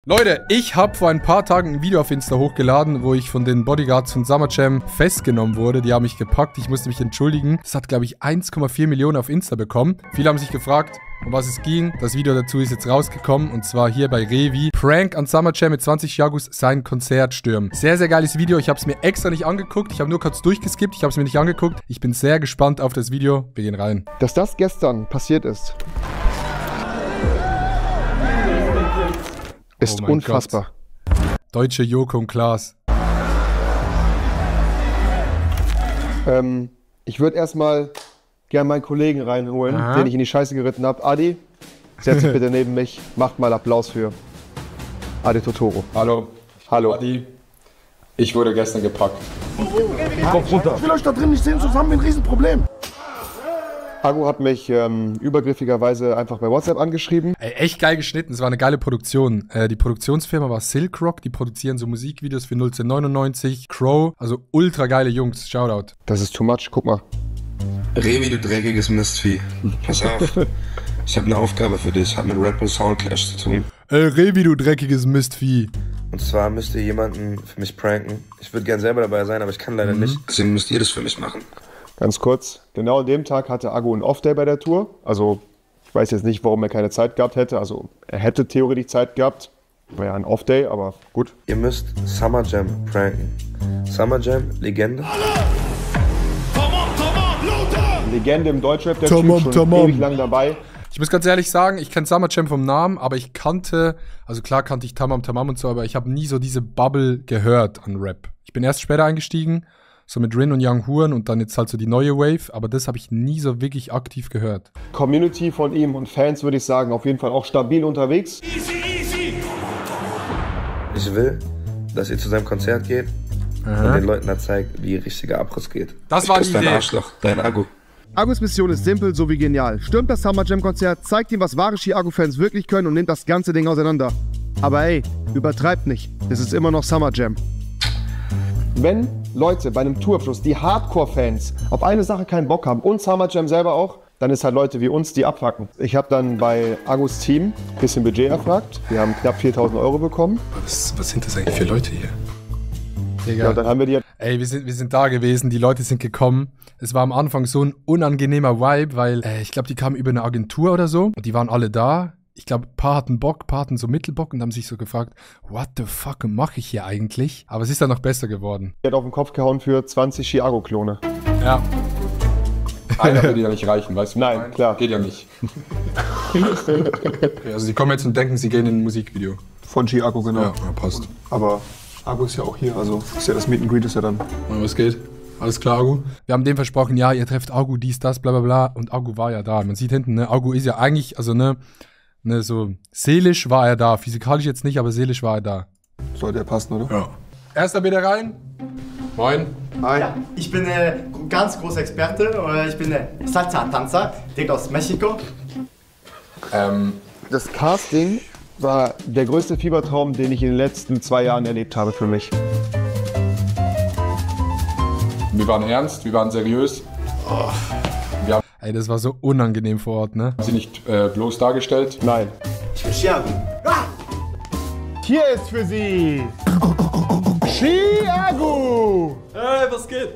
Leute, ich habe vor ein paar Tagen ein Video auf Insta hochgeladen, wo ich von den Bodyguards von Summer Jam festgenommen wurde. Die haben mich gepackt, ich musste mich entschuldigen. Das hat, glaube ich, 1,4 Millionen auf Insta bekommen. Viele haben sich gefragt, um was es ging. Das Video dazu ist jetzt rausgekommen und zwar hier bei Revi. Prank an Summer Jam mit 20 Jagus sein Konzert stürmen. Sehr, sehr geiles Video. Ich habe es mir extra nicht angeguckt. Ich habe nur kurz durchgeskippt. Ich habe es mir nicht angeguckt. Ich bin sehr gespannt auf das Video. Wir gehen rein. Dass das gestern passiert ist Oh mein unfassbar. Gott. Deutsche Joko und Klaas. Ich würde erstmal gerne meinen Kollegen reinholen, den ich in die Scheiße geritten habe. Adi, setz dich bitte neben mich. Macht mal Applaus für Adi Totoro. Hallo. Hallo. Adi. Ich wurde gestern gepackt. Kopf runter. Ich will euch da drin nicht sehen, sonst haben wir ein Riesenproblem. Agu hat mich übergriffigerweise einfach bei WhatsApp angeschrieben. Ey, echt geil geschnitten, es war eine geile Produktion. Die Produktionsfirma war Silk Rock, die produzieren so Musikvideos für 1999, Crow, also ultra geile Jungs, Shoutout. Das ist too much, guck mal. Revi, du dreckiges Mistvieh. Pass auf, ich habe eine Aufgabe für dich, hat mit Red Bull Sound Clash zu tun. Revi, du dreckiges Mistvieh. Und zwar müsst ihr jemanden für mich pranken. Ich würde gern selber dabei sein, aber ich kann leider nicht. Deswegen müsst ihr das für mich machen. Ganz kurz, genau an dem Tag hatte Agu einen Off-Day bei der Tour. Also ich weiß jetzt nicht, warum er keine Zeit gehabt hätte. Also er hätte theoretisch Zeit gehabt. War ja ein Off-Day, aber gut. Ihr müsst Summer Jam pranken. Summer Jam, Legende. Legende im Deutschrap, der Typ schon ewig lang dabei. Ich muss ganz ehrlich sagen, ich kenne Summer Jam vom Namen, aber ich kannte, also klar kannte ich Tamam Tamam und so, aber ich habe nie so diese Bubble gehört an Rap. Ich bin erst später eingestiegen, so mit Rin und Young Huren und dann jetzt halt so die neue Wave, aber das habe ich nie so wirklich aktiv gehört. Community von ihm und Fans, würde ich sagen, auf jeden Fall auch stabil unterwegs. Ich will, dass ihr zu seinem Konzert geht und den Leuten da zeigt, wie richtiger Abriss geht. Das war die Ist dein Idee. Arschloch, dein Agu. Agus Mission ist simpel sowie genial. Stürmt das Summer Jam Konzert, zeigt ihm, was wahre Ski-Agu-Fans wirklich können und nimmt das ganze Ding auseinander. Aber ey, übertreibt nicht. Es ist immer noch Summer Jam. Wenn Leute bei einem Tourabschluss, die Hardcore-Fans, auf eine Sache keinen Bock haben und Summer Jam selber auch, dann ist halt Leute wie uns, die abfacken. Ich habe dann bei Agus Team ein bisschen Budget erfragt. Wir haben knapp 4.000 € bekommen. Was sind das eigentlich für Leute hier? Digga. Ja, und dann haben wir die... Ey, wir sind da gewesen, die Leute sind gekommen. Es war am Anfang so ein unangenehmer Vibe, weil ich glaube, die kamen über eine Agentur oder so und die waren alle da. Ich glaube, ein paar hatten Bock, ein paar hatten so Mittelbock und haben sich so gefragt, what the fuck mache ich hier eigentlich? Aber es ist dann noch besser geworden. Die hat auf den Kopf gehauen für 20 Chiago-Klone. Ja. Einer würde ja nicht reichen, weißt du? Nein, klar. Geht ja nicht. Okay, also die kommen jetzt und denken, sie gehen in ein Musikvideo. Von Chiago, genau. Ja, passt. Aber Agu ist ja auch hier, also ist ja das Meet and Greet ist ja dann. Und was geht? Alles klar, Agu? Wir haben dem versprochen, ja, ihr trefft Agu, dies, das, bla bla bla. Und Agu war ja da. Man sieht hinten, ne, Agu ist ja eigentlich, also ne, so seelisch war er da. Physikalisch jetzt nicht, aber seelisch war er da. Sollte ja passen, oder? Ja. Erster bitte rein. Moin. Hi. Ja, ich bin ganz großer Experte. Ich bin Salsa-Tanzer, direkt aus Mexiko. Das Casting war der größte Fiebertraum, den ich in den letzten 2 Jahren erlebt habe für mich. Wir waren ernst, wir waren seriös. Wir haben Ey, das war so unangenehm vor Ort, ne? sie nicht bloß dargestellt. Nein. Ich bin Chiago. Hier ist für Sie Chiago! Hey, was geht?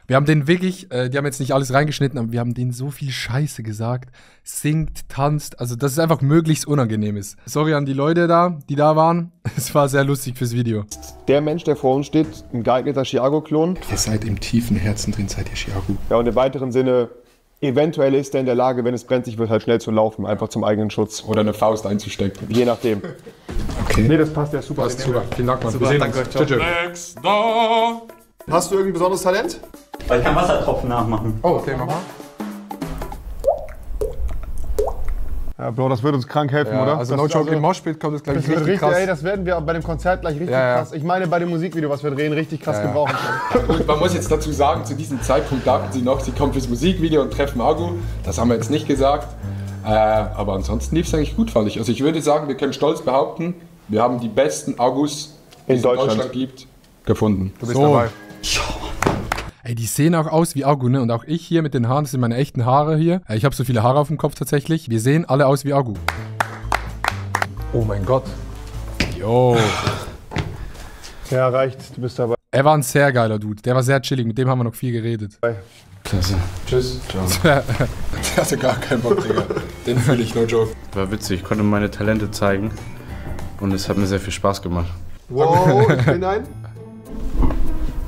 Wir haben den wirklich, die haben jetzt nicht alles reingeschnitten, aber wir haben denen so viel Scheiße gesagt. Singt, tanzt, also dass es einfach möglichst unangenehm ist. Sorry an die Leute da, die da waren. Es war sehr lustig fürs Video. Der Mensch, der vor uns steht, ein geeigneter Chiago-Klon. Ihr seid im tiefen Herzen drin, seid ihr Chiago. Ja, und im weiteren Sinne, eventuell ist er in der Lage, wenn es brenzlig wird, halt schnell zu laufen. Einfach zum eigenen Schutz. Oder eine Faust einzustecken. Je nachdem. Okay. Nee, das passt ja super. Passt super. Vielen Dank, Mann. Super, Wir sehen danke uns. euch, Tschüss. Hast du irgendein besonderes Talent? Ich kann Wassertropfen nachmachen. Oh, okay, mach mal. Ja, Bro, das wird uns krank helfen, Ja, oder? also das No Joke im Moshpit kommt das, glaube ich, das wird richtig richtig, krass. ey, das werden wir bei dem Konzert gleich richtig Ja, ja. krass. Ich meine, bei dem Musikvideo, was wir drehen, richtig krass gebrauchen können. Gut, man muss jetzt dazu sagen, zu diesem Zeitpunkt dachten sie noch, sie kommen fürs Musikvideo und treffen Agu. Das haben wir jetzt nicht gesagt. Aber ansonsten lief es eigentlich gut, fand ich. Also ich würde sagen, wir können stolz behaupten, wir haben die besten Agus, die es in Deutschland gibt, gefunden. Du bist dabei. Ey, die sehen auch aus wie Agu, ne? Und auch ich hier mit den Haaren, das sind meine echten Haare hier. Ich habe so viele Haare auf dem Kopf tatsächlich. Wir sehen alle aus wie Agu. Oh mein Gott. Jo. Ja, reicht. Du bist dabei. Er war ein sehr geiler Dude. Der war sehr chillig. Mit dem haben wir noch viel geredet. Klasse. Tschüss. Ciao. Der hatte gar keinen Bock, Digga. Den fühle ich, no joke. War witzig, ich konnte meine Talente zeigen und es hat mir sehr viel Spaß gemacht. Wow, ich bin ein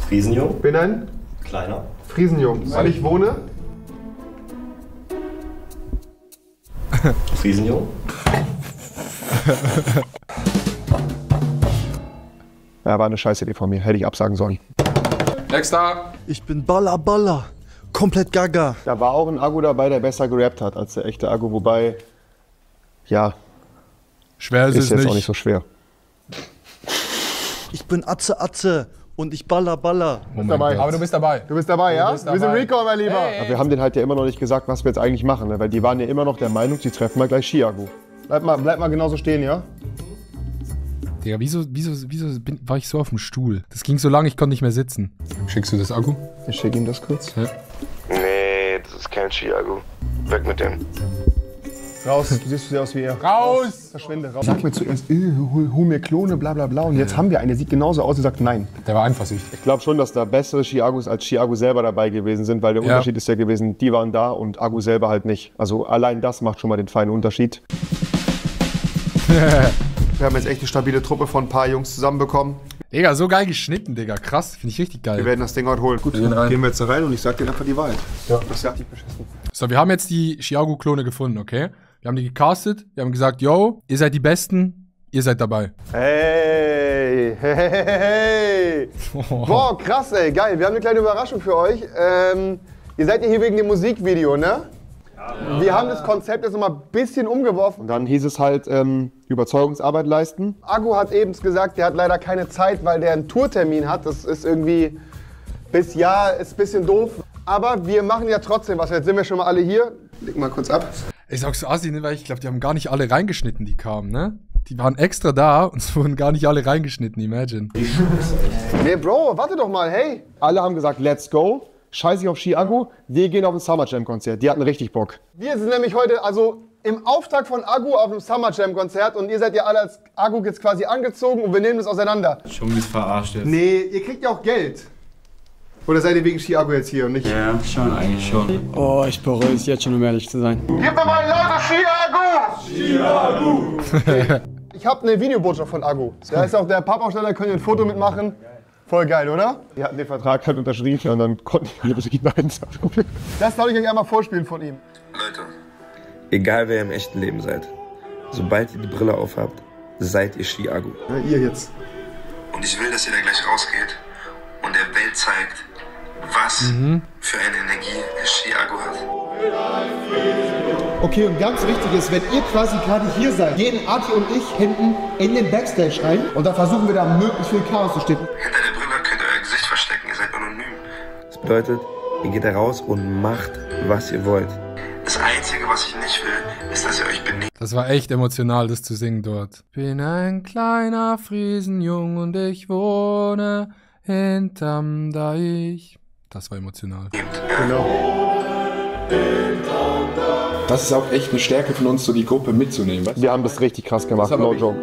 Friesenjung. Bin ein Kleiner. Friesenjung. Weil ich wohne. Friesenjung. Ja, war eine scheiß Idee von mir. Hätte ich absagen sollen. Nächster. Ich bin Baller. Komplett gaga. Da war auch ein Agu dabei, der besser gerappt hat als der echte Agu. Wobei, ja, Schwer ist ist es jetzt nicht. auch nicht so schwer. Ich bin Atze und ich baller. Oh mein dabei. Gott. Aber du bist dabei. Du bist dabei, ja? bist Wir sind dabei. Recall, mein Lieber. Hey. Aber wir haben denen halt ja immer noch nicht gesagt, was wir jetzt eigentlich machen. Ne? Weil die waren ja immer noch der Meinung, sie treffen mal gleich Ski-Agu. Bleib mal genauso stehen, ja? Digga, wieso war ich so auf dem Stuhl? Das ging so lange, ich konnte nicht mehr sitzen. Schickst du das Akku? Ich schicke ihm das kurz. Ja. Nee, das ist kein Ski-Agu. Weg mit dem. Raus, du siehst so sehr aus wie er. Raus! Verschwinde, raus. Sag mir zuerst, hol mir Klone, bla bla bla. Und jetzt haben wir einen, der sieht genauso aus und sagt nein. Der war eifersüchtig. Ich glaube schon, dass da bessere Ski-Agus als Ski-Agu selber dabei gewesen sind, weil der Ja. Unterschied ist ja gewesen, die waren da und Agu selber halt nicht. Also allein das macht schon mal den feinen Unterschied. Wir haben jetzt echt eine stabile Truppe von ein paar Jungs zusammenbekommen. Digga, so geil geschnitten, Digga. Krass, finde ich richtig Wir geil. werden das Ding heute holen. Gut, gehen rein. gehen wir jetzt da rein und ich sag dir einfach die Wahrheit. Ja. Das ist ja nicht beschissen. So, wir haben jetzt die Xiaogu-Klone gefunden, okay? Wir haben die gecastet, wir haben gesagt, yo, ihr seid die Besten, ihr seid dabei. Hey, hey, hey, hey. Boah, krass, ey, geil. Wir haben eine kleine Überraschung für euch. Ihr seid ja hier wegen dem Musikvideo, ne? Ja. Wir haben das Konzept jetzt nochmal ein bisschen umgeworfen. Und dann hieß es halt, Überzeugungsarbeit leisten. Agu hat eben gesagt, der hat leider keine Zeit, weil der einen Tourtermin hat. Das ist irgendwie, ist ein bisschen doof. Aber wir machen ja trotzdem was. Jetzt sind wir schon mal alle hier. Leg mal kurz ab. Ich sag's so assi, ne, weil ich glaube, die haben gar nicht alle reingeschnitten, die kamen, ne? Die waren extra da und es wurden gar nicht alle reingeschnitten, imagine. Nee, Bro, warte doch mal, hey. Alle haben gesagt, let's go. Scheiß ich auf Ski-Agu, wir gehen auf ein Summer Jam Konzert. Die hatten richtig Bock. Wir sind nämlich heute, also im Auftrag von Agu auf einem Summer Jam Konzert und ihr seid ja alle als Agu jetzt quasi angezogen und wir nehmen das auseinander. Schon wie es verarscht jetzt. Nee, ihr kriegt ja auch Geld. Oder seid ihr wegen Ski-Agu jetzt hier und nicht? Ja, schon, eigentlich schon. Oh, ich bereue es jetzt schon, um ehrlich zu sein. Gib mir mal Leute Ski-Agu! Ski-Agu! Ich habe eine Videobotschaft von Agu. Da ist auch der Pappaufsteller, könnt ihr ein Foto mitmachen. Voll geil, oder? Wir hatten den Vertrag halt unterschrieben und dann konnten wir die Musik einsatz. Das soll ich euch einmal vorspielen von ihm. Leute, egal wer ihr im echten Leben seid, sobald ihr die Brille aufhabt, seid ihr Ski-Agu. Ja, ihr jetzt. Und ich will, dass ihr da gleich rausgeht und der Welt zeigt, was für eine Energie Ski-Agu hat. Okay, und ganz wichtig ist, wenn ihr quasi gerade hier seid, gehen Arti und ich hinten in den Backstage rein und dann versuchen wir da möglichst viel Chaos zu stiften. Hinter der Brille könnt ihr euer Gesicht verstecken, ihr seid anonym. Das bedeutet, ihr geht da raus und macht, was ihr wollt. Das Einzige, was ich nicht will, ist, dass ihr euch benehmt. Das war echt emotional, das zu singen dort. Bin ein kleiner Friesenjung und ich wohne hinterm Deich. Das war emotional. Genau. Das ist auch echt eine Stärke von uns, so die Gruppe mitzunehmen. Weißt du? Wir haben das richtig krass gemacht, Das no haben wir joke.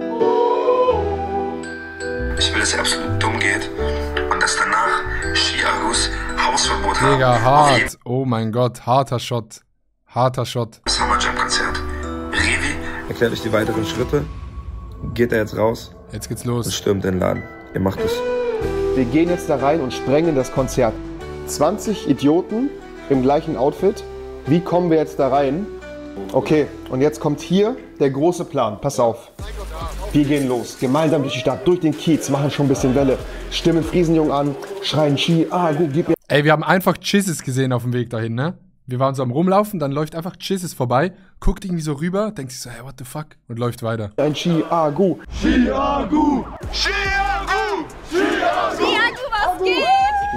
Ich will, dass ihr absolut dumm geht und dass danach Ski-Agus Hausverbot haben. Digga, Auf hart. Oh mein Gott, harter Shot. Harter Shot. jedem Summer Jam Konzert. Revi erklärt euch die weiteren Schritte. Geht da jetzt raus Jetzt geht's und los. stürmt den Laden. Ihr macht es. Wir gehen jetzt da rein und sprengen das Konzert. 20 Idioten im gleichen Outfit. Wie kommen wir jetzt da rein? Okay, und jetzt kommt hier der große Plan. Pass auf. Wir gehen los. Gemeinsam durch die Stadt, durch den Kiez, machen schon ein bisschen Welle. Stimmen Friesenjung an, schreien Ski-Agu, gib mir Ey, wir haben einfach Chizzes gesehen auf dem Weg dahin, ne? Wir waren so am Rumlaufen, dann läuft einfach Chizzes vorbei, guckt irgendwie so rüber, denkt sich so, hey, what the fuck? Und läuft weiter. ein Ski-Agu. Ski-Agu, was geht?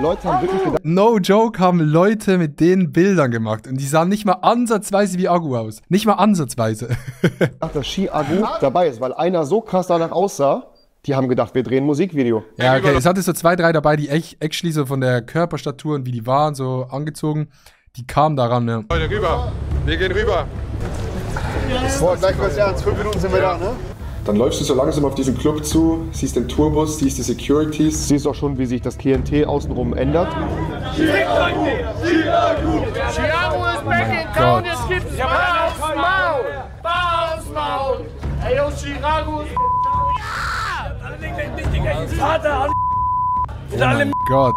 Leute haben wirklich gedacht, No joke, haben Leute mit den Bildern gemacht. Und die sahen nicht mal ansatzweise wie Agu aus. Nicht mal ansatzweise. dass Ski-Agu dabei ist, weil einer so krass danach aussah. Die haben gedacht, wir drehen ein Musikvideo. Ja, okay, es hatte so 2, 3 dabei, die actually so von der Körperstatur und wie die waren, so angezogen. Die kamen daran, ne? Leute, rüber. Wir gehen rüber. Boah, gleich wird's ernst. 5 Minuten sind wir da, ne? Dann läufst du so langsam auf diesen Club zu, siehst den Tourbus, siehst die Securities. Siehst auch schon, wie sich das Klientel außenrum ändert. Chiago ist back in town, jetzt gibt's Bar aufs Maul! Bar aufs Maul! Ey, yo, Chiago ist... Oh Gott.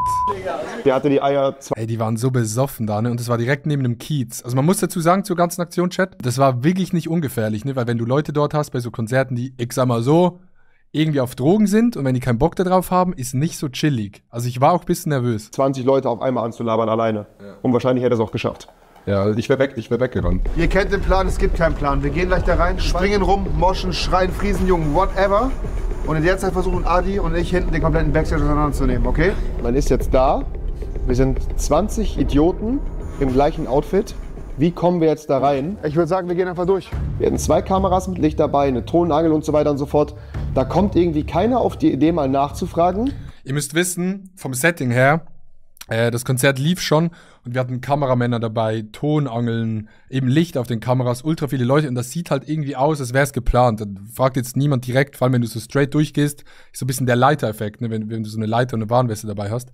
Der hatte die Eier... Ey, die waren so besoffen da, ne? Und das war direkt neben dem Kiez. Also man muss dazu sagen, zur ganzen Aktion, Chat, das war wirklich nicht ungefährlich, ne? Weil wenn du Leute dort hast bei so Konzerten, die, ich sag mal so, irgendwie auf Drogen sind und wenn die keinen Bock darauf haben, ist nicht so chillig. Also ich war auch ein bisschen nervös. 20 Leute auf einmal anzulabern alleine. Ja. Und wahrscheinlich hätte er es auch geschafft. Ja, ich wär weggerannt. Ihr kennt den Plan, es gibt keinen Plan. Wir gehen gleich da rein, springen rum, moschen, schreien, Friesenjungen, whatever. Und in der Zeit versuchen Adi und ich hinten den kompletten Backstage auseinanderzunehmen, okay? Man ist jetzt da. Wir sind 20 Idioten im gleichen Outfit. Wie kommen wir jetzt da rein? Ich würde sagen, wir gehen einfach durch. Wir hatten 2 Kameras mit Licht dabei, eine Tonangel und so weiter und so fort. Da kommt irgendwie keiner auf die Idee, mal nachzufragen. Ihr müsst wissen, vom Setting her, das Konzert lief schon und wir hatten Kameramänner dabei, Tonangeln, eben Licht auf den Kameras, ultra viele Leute und das sieht halt irgendwie aus, als wäre es geplant. Da fragt jetzt niemand direkt, vor allem wenn du so straight durchgehst, ist so ein bisschen der Leiter-Effekt, ne? wenn du so eine Leiter und eine Warnweste dabei hast.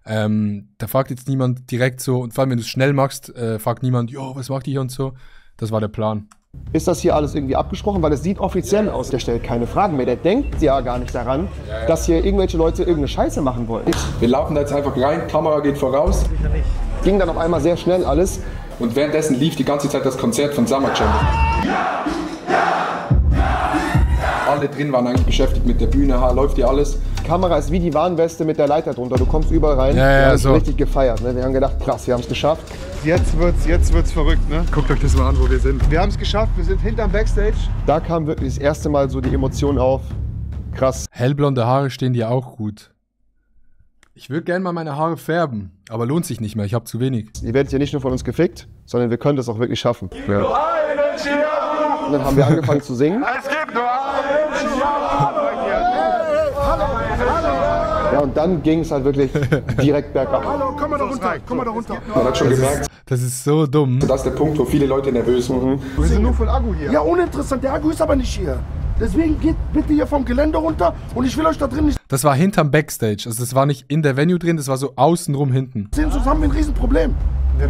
Da fragt jetzt niemand direkt so, und vor allem wenn du es schnell machst, fragt niemand, jo, was macht ihr hier und so. Das war der Plan. Ist das hier alles irgendwie abgesprochen? Weil es sieht offiziell aus. Der stellt keine Fragen mehr. Der denkt ja gar nicht daran, dass hier irgendwelche Leute irgendeine Scheiße machen wollen. Wir laufen da jetzt einfach rein, Kamera geht voraus. Ging dann auf einmal sehr schnell alles. Und währenddessen lief die ganze Zeit das Konzert von Summer Jam. Alle drin waren eigentlich beschäftigt mit der Bühne, läuft hier alles. Die Kamera ist wie die Warnweste mit der Leiter drunter. Du kommst überall rein. Ja, wir haben so. richtig gefeiert. Ne? Wir haben gedacht, krass, wir haben es geschafft. Jetzt wird's verrückt, ne? Guckt euch das mal an, wo wir sind. Wir haben es geschafft, wir sind hinterm Backstage. Da kam wirklich das erste Mal so die Emotion auf. Krass. Hellblonde Haare stehen dir auch gut. Ich würde gerne mal meine Haare färben, aber lohnt sich nicht mehr, ich habe zu wenig. Ihr werdet ja nicht nur von uns gefickt, sondern wir können das auch wirklich schaffen. Ja. Und dann haben wir angefangen zu singen. Es gibt nur einen Chiago! Ja, und dann ging es halt wirklich direkt bergab. Hallo, komm mal da runter, komm mal da runter. Man hat schon gemerkt, das ist so dumm. das ist der Punkt, wo viele Leute nervös sind. Wir sind nur von Agu hier. Ja, uninteressant, der Agu ist aber nicht hier. Deswegen geht bitte hier vom Gelände runter und ich will euch da drin nicht Das war hinterm Backstage, also das war nicht in der Venue drin, das war so außenrum hinten. sehen, sonst haben wir ein Riesenproblem.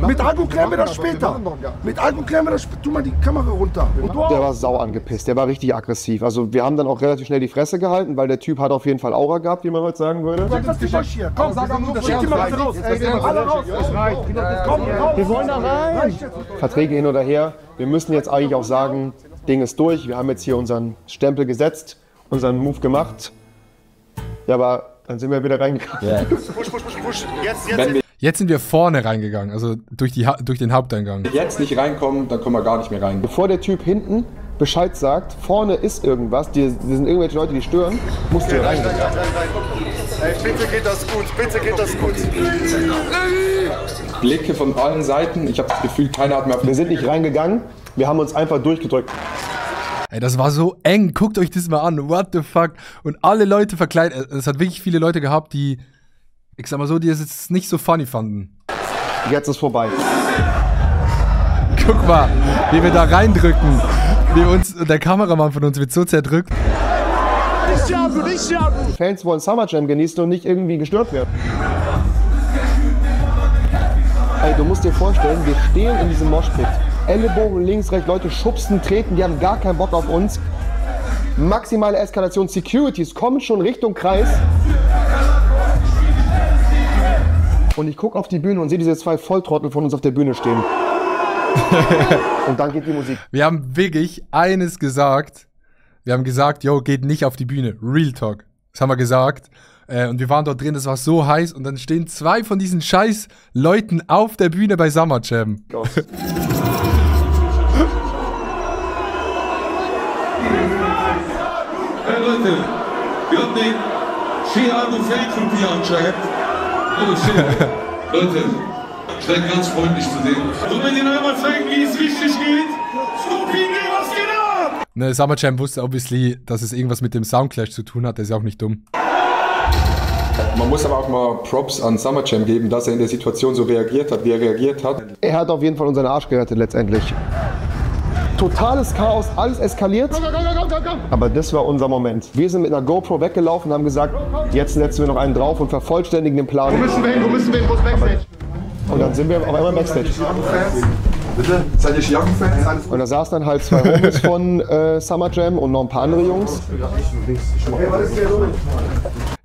Mit Agu klären wir das später. Mit Agu klären wir das später. Tu mal die Kamera runter. Und Der war sau angepisst, der war richtig aggressiv. Also wir haben dann auch relativ schnell die Fresse gehalten, weil der Typ hat auf jeden Fall Aura gehabt, wie man heute sagen würde. was ist das hier? Komm, sag mal, schick die mal raus. Alle raus. Komm, komm. Wir wollen da rein. Verträge hin oder her. Wir müssen jetzt eigentlich auch sagen, Ding ist durch. Wir haben jetzt hier unseren Stempel gesetzt, unseren Move gemacht. Ja, aber dann sind wir wieder reingegangen. Yeah. Push. Jetzt sind wir vorne reingegangen, also durch den Haupteingang. Wenn wir jetzt nicht reinkommen, dann kommen wir gar nicht mehr rein. Bevor der Typ hinten Bescheid sagt, vorne ist irgendwas, die sind irgendwelche Leute, die stören, musst du hier rein. Ey, bitte geht das gut, bitte geht das gut. Blicke von allen Seiten, ich habe das Gefühl, keiner hat mehr auf. Wir sind nicht reingegangen, wir haben uns einfach durchgedrückt. Ey, das war so eng, guckt euch das mal an, what the fuck. Und alle Leute verkleidet, es hat wirklich viele Leute gehabt, die, ich sag mal so, die es jetzt nicht so funny fanden. Jetzt ist vorbei. Guck mal, wie wir da reindrücken. Der Kameramann von uns wird so zerdrückt. Fans wollen Summer Jam genießen und nicht irgendwie gestört werden. Ey, du musst dir vorstellen, wir stehen in diesem Moshpit. Ellenbogen links, rechts, Leute schubsen, treten, die haben gar keinen Bock auf uns. Maximale Eskalation, Securities kommen schon Richtung Kreis. Und ich gucke auf die Bühne und sehe diese 2 Volltrottel von uns auf der Bühne stehen. Und dann geht die Musik. Wir haben wirklich eines gesagt. Wir haben gesagt, yo, geht nicht auf die Bühne. Real Talk. Das haben wir gesagt. Und wir waren dort drin, es war so heiß. Und dann stehen 2 von diesen scheiß Leuten auf der Bühne bei Summer Jam. Hey Leute, wir haben den Chiago Fake-Club hier anscheinend. Oh shit. Leute, seid ganz freundlich zu denen. Sollen wir denen einmal zeigen, wie es richtig geht? Snoopy, was geht ab? Ne, Summer Jam wusste obviously, dass es irgendwas mit dem Soundclash zu tun hat. Der ist ja auch nicht dumm. Man muss aber auch mal Props an Summer Jam geben, dass er in der Situation so reagiert hat, wie er reagiert hat. Er hat auf jeden Fall unseren Arsch gerettet letztendlich. Totales Chaos, alles eskaliert. Aber das war unser Moment. Wir sind mit einer GoPro weggelaufen und haben gesagt, jetzt setzen wir noch einen drauf und vervollständigen den Plan. Wo müssen wir hin? Wo müssen wir hin? Wo ist Backstage? Und dann sind wir auf einmal Backstage. Bitte? Seid ihr Chiago-Fans? Und da saßen dann halt 2 Homies von Summer Jam und noch ein paar andere Jungs.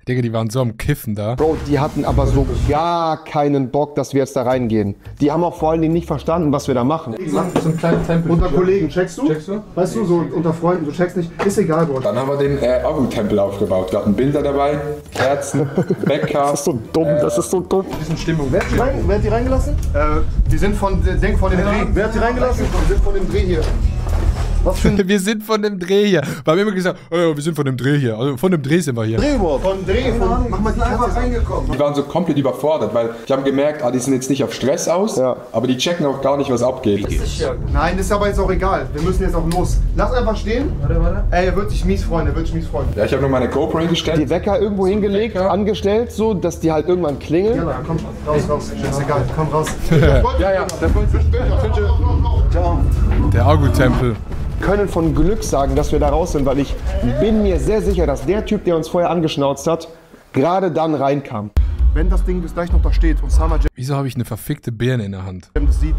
Digga, die waren so am Kiffen da. Bro, die hatten aber so gar keinen Bock, dass wir jetzt da reingehen. Die haben auch vor allen Dingen nicht verstanden, was wir da machen. So ein kleiner Tempel. Unter Kollegen, checkst du? Weißt du, so unter Freunden, du checkst nicht. Ist egal, Bro. Dann haben wir den Agu-Tempel aufgebaut. Wir hatten Bilder dabei, Kerzen, Bäcker. Das ist so dumm, das ist so dumm. Bisschen Stimmung. Wer hat die reingelassen? Die sind von dem Dreh. Wer hat die reingelassen? Wir sind von dem Dreh hier. Was für ein wir sind von dem Dreh hier. Wir haben immer gesagt, oh, wir sind von dem Dreh hier. Also von dem Dreh sind wir hier. Von Dreh, mach mal die einfach reingekommen. Die waren so komplett überfordert, weil die haben gemerkt, die sind jetzt nicht auf Stress aus, aber die checken auch gar nicht, was abgeht. Nein, das ist aber jetzt auch egal. Wir müssen jetzt auch los. Lass einfach stehen. Warte. Ey, er wird sich mies freuen, Ja, ich habe nur meine GoPro hingestellt. Die Wecker irgendwo hingelegt, angestellt, so, dass die halt irgendwann klingeln. Ja, komm, raus. Ist egal, komm raus. Ja, der Punkt bis später. Ciao. Der Agu-Tempel. Können von Glück sagen, dass wir da raus sind, weil ich bin mir sehr sicher, dass der Typ, der uns vorher angeschnauzt hat, gerade dann reinkam. Wenn das Ding bis gleich noch da steht und Summer Jam... Wieso habe ich eine verfickte Birne in der Hand? ...das sieht.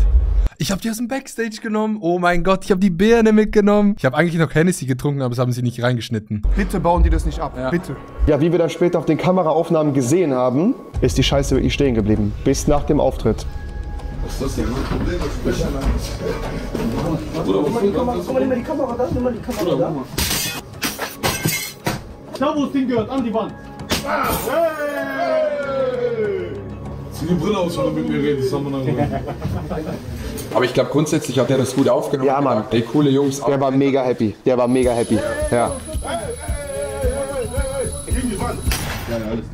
Ich habe die aus dem Backstage genommen. Oh mein Gott, ich habe die Birne mitgenommen. Ich habe eigentlich noch Hennessy getrunken, aber das haben sie nicht reingeschnitten. Bitte bauen die das nicht ab, bitte. Ja, wie wir dann später auf den Kameraaufnahmen gesehen haben, ist die Scheiße wirklich stehen geblieben. Bis nach dem Auftritt. Was ist das denn? Guck mal, nimm mal die Kamera da, Da, wo das Ding gehört, an die Wand. Zieh die Brille aus, wenn du mit mir redest, Aber ich glaube, grundsätzlich hat der das gut aufgenommen. Ja, Mann. Ey, coole Jungs. Der war mega happy. Ja.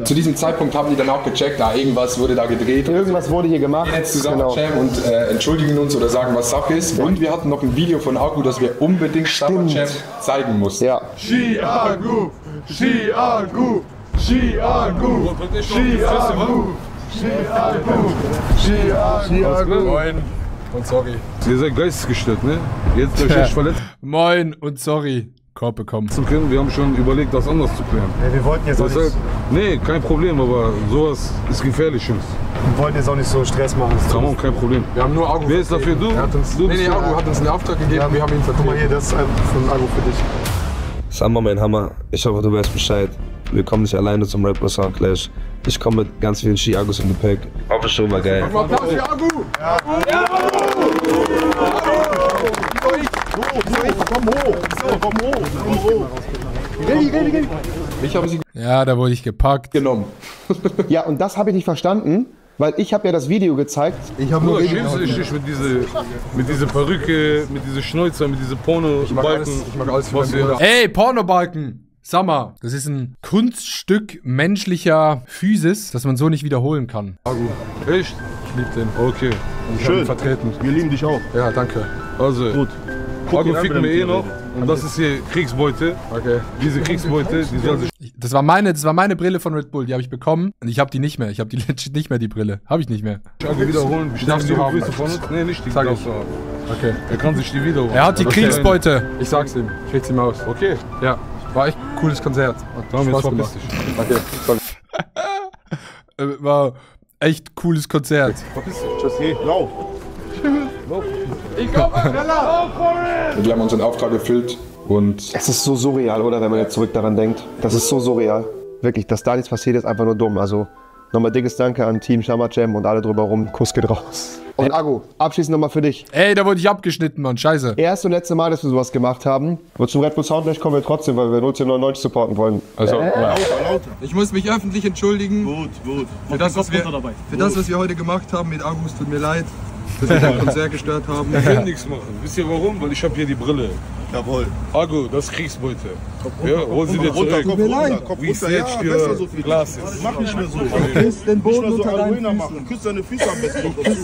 Zu diesem Zeitpunkt haben die dann auch gecheckt, irgendwas wurde da gedreht. Irgendwas wurde hier gemacht. Wir gehen jetzt zu Summer Jam und entschuldigen uns oder sagen, was Sache ist. Und wir hatten noch ein Video von Agu, das wir unbedingt Summer Jam zeigen mussten. Ja. Chiago! Moin und sorry. Ihr seid geistesgestört, ne? Jetzt euch echt verletzt. Moin und sorry. Korb bekommen. Wir haben schon überlegt, das anders zu klären. Ja, wir wollten jetzt auch nicht... Nee, kein Problem, aber sowas ist gefährlich, Jungs. Wir wollten jetzt auch nicht so Stress machen. Tamam, kein Problem. Wir haben nur Agu. Wer ist dafür? Du? Nee, Agu hat uns einen Auftrag gegeben, wir haben ihn vertreten. Guck mal hier, das ist einfach von Agu für dich. Summer, mein Hammer. Ich hoffe, du weißt Bescheid. Wir kommen nicht alleine zum Rapper Sound Clash. Ich komme mit ganz vielen Chiagos im Gepäck. Hoffe schon, war geil. Applaus für Agu! Ja. Komm hoch. Geh. Ich habe sie Ja, da wurde ich gepackt. genommen. Ja, und das habe ich nicht verstanden, weil ich habe ja das Video gezeigt. Ich habe nur schämst du dich nicht mit dieser Perücke, mit dieser Schnäuzer, mit diesem Porno-Balken? Ich mag alles was ihr Ey, Pornobalken! Summer, das ist ein Kunststück menschlicher Physis, das man so nicht wiederholen kann. Echt? Ich liebe den. Okay. Und ich habe ihn vertreten. Wir lieben dich auch. Ja, danke. Also, Gut. Agu fickt mir noch. Und das ist hier Kriegsbeute. Okay. Diese Kriegsbeute, die soll sich... Das war meine Brille von Red Bull, die habe ich bekommen. Und ich habe die nicht mehr. Ich habe die legit nicht mehr, die Brille. Habe ich nicht mehr. Agu wiederholen. Darfst du haben. Grüße von uns? Nee, nicht die. Sag ich. darfst du haben. Okay. Er kann sich die wiederholen. Er hat die Kriegsbeute. Ich sag's ihm. Ich richt's ihm aus. Okay. Ja. War echt ein cooles Konzert. Dann jetzt Spaß verpiss gemacht. dich. Okay. Sorry. War echt cooles Konzert. Verpiss dich. Tschüss, hey, lauf. Ich komme schneller! Wir haben unseren Auftrag erfüllt und Es ist so surreal, oder, wenn man jetzt zurück daran denkt. Das ist so surreal. Wirklich, dass da nichts passiert, ist einfach nur dumm. Also nochmal dickes Danke an Team Summer Jam und alle drüber rum. Kuss geht raus. Und Agu, abschließend nochmal für dich. Ey, da wurde ich abgeschnitten, Mann. Scheiße. Erste und letzte Mal, dass wir sowas gemacht haben. Aber zum Red Bull Sound Clash kommen wir trotzdem, weil wir 1999 supporten wollen. also Ich muss mich öffentlich entschuldigen. Gut. Für das, was wir heute gemacht haben mit Agu. Es tut mir leid, dass wir das Konzert gestört haben. Ich will nichts machen. Wisst ihr warum? Weil ich habe hier die Brille. Jawohl. Agu, das ist Kriegsbeute. Ja, hol sie dir zurück. Wie es jetzt für Glas ist. Mach nicht mehr so. Küss den Boden Nicht mehr so unter deinen Arena Füßen. machen. Küss deine Füße am besten noch dazu.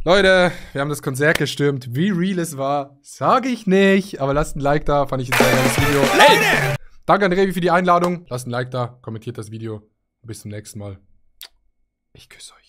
Leute, wir haben das Konzert gestürmt. Wie real es war, sage ich nicht. Aber lasst ein Like da, fand ich ein sehr geiles Video. Hey! Danke an Revi für die Einladung. Lasst ein Like da, kommentiert das Video. Bis zum nächsten Mal. Ich küsse euch.